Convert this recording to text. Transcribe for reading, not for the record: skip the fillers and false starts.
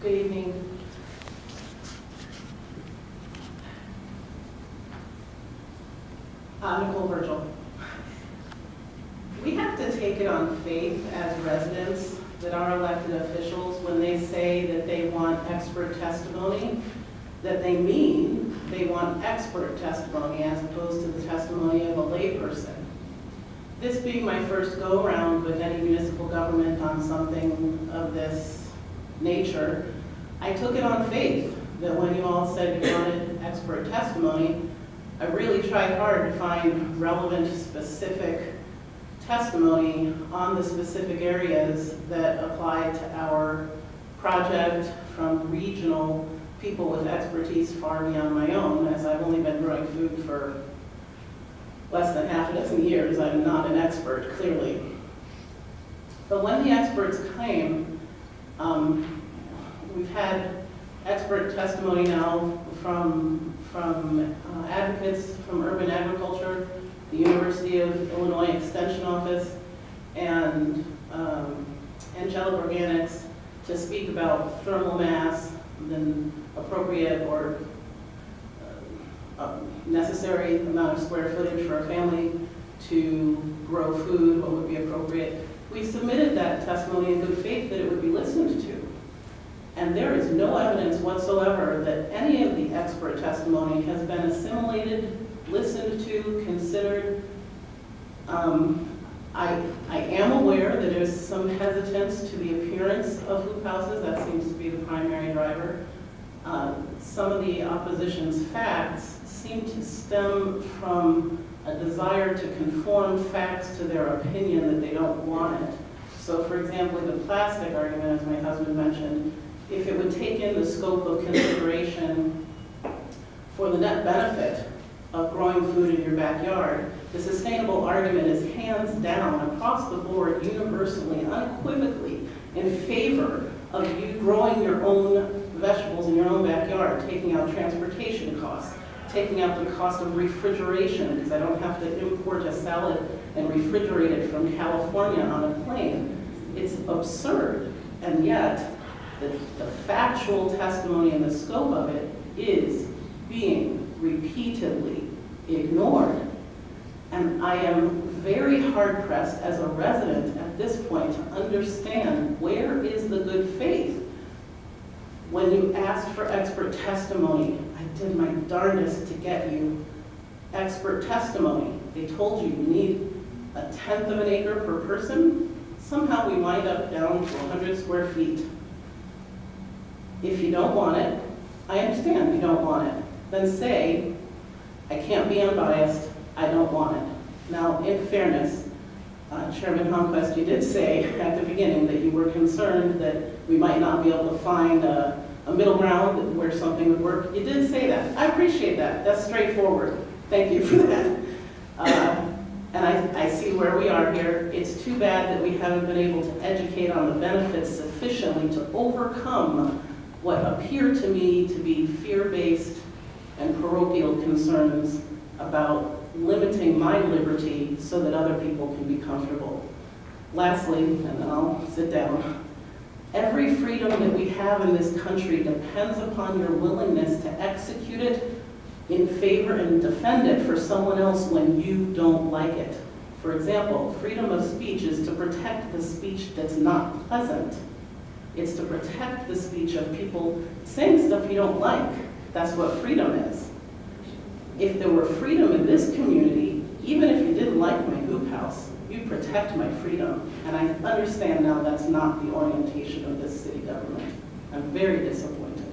Good evening. Nicole Virgil. We have to take it on faith as residents that our elected officials, when they say that they want expert testimony, that they mean they want expert testimony as opposed to the testimony of a layperson. This being my first go-around with any municipal government on something of this nature, I took it on faith that when you all said you wanted expert testimony, I really tried hard to find relevant, specific testimony on the specific areas that apply to our project from regional people with expertise far beyond my own, as I've only been growing food for less than half a dozen years. I'm not an expert, clearly. But when the experts came, we've had expert testimony now from advocates from urban agriculture, the University of Illinois Extension Office, and Angelic Organics to speak about thermal mass, then appropriate or necessary amount of square footage for a family to grow food, what would be appropriate. We submitted that testimony in good faith that it would be listened to. And there is no evidence whatsoever that any of the expert testimony has been assimilated, listened to, considered. I am aware that there's some hesitance to the appearance of hoophouses. That seems to be the primary driver. Some of the opposition's facts seem to stem from a desire to conform facts to their opinion that they don't want it. So for example, the plastic argument, as my husband mentioned, if it would take in the scope of consideration for the net benefit of growing food in your backyard, the sustainable argument is hands down, across the board, universally, unequivocally, in favor of you growing your own vegetables in your own backyard, taking out transportation costs, taking out the cost of refrigeration, because I don't have to import a salad and refrigerate it from California on a plane. It's absurd, and yet the factual testimony and the scope of it is being repeatedly ignored. And I am very hard-pressed as a resident at this point to understand where is the good faith. When you asked for expert testimony, I did my darndest to get you expert testimony. They told you you need 1/10 of an acre per person. Somehow we wind up down to 100 square feet. If you don't want it, I understand you don't want it. Then say, I can't be unbiased, I don't want it. Now, in fairness, Chairman Honquist, you did say at the beginning that you were concerned that we might not be able to find a middle ground where something would work. You did say that. I appreciate that. That's straightforward. Thank you for that. And I see where we are here. It's too bad that we haven't been able to educate on the benefits sufficiently to overcome what appear to me to be fear-based and parochial concerns about limiting my liberty so that other people can be comfortable. Lastly, and then I'll sit down, every freedom that we have in this country depends upon your willingness to execute it in favor and defend it for someone else when you don't like it. For example, freedom of speech is to protect the speech that's not pleasant. It's to protect the speech of people saying stuff you don't like. That's what freedom is. If there were freedom in this community, even if you didn't like my hoop house, you'd protect my freedom. And I understand now that's not the orientation of this city government. I'm very disappointed.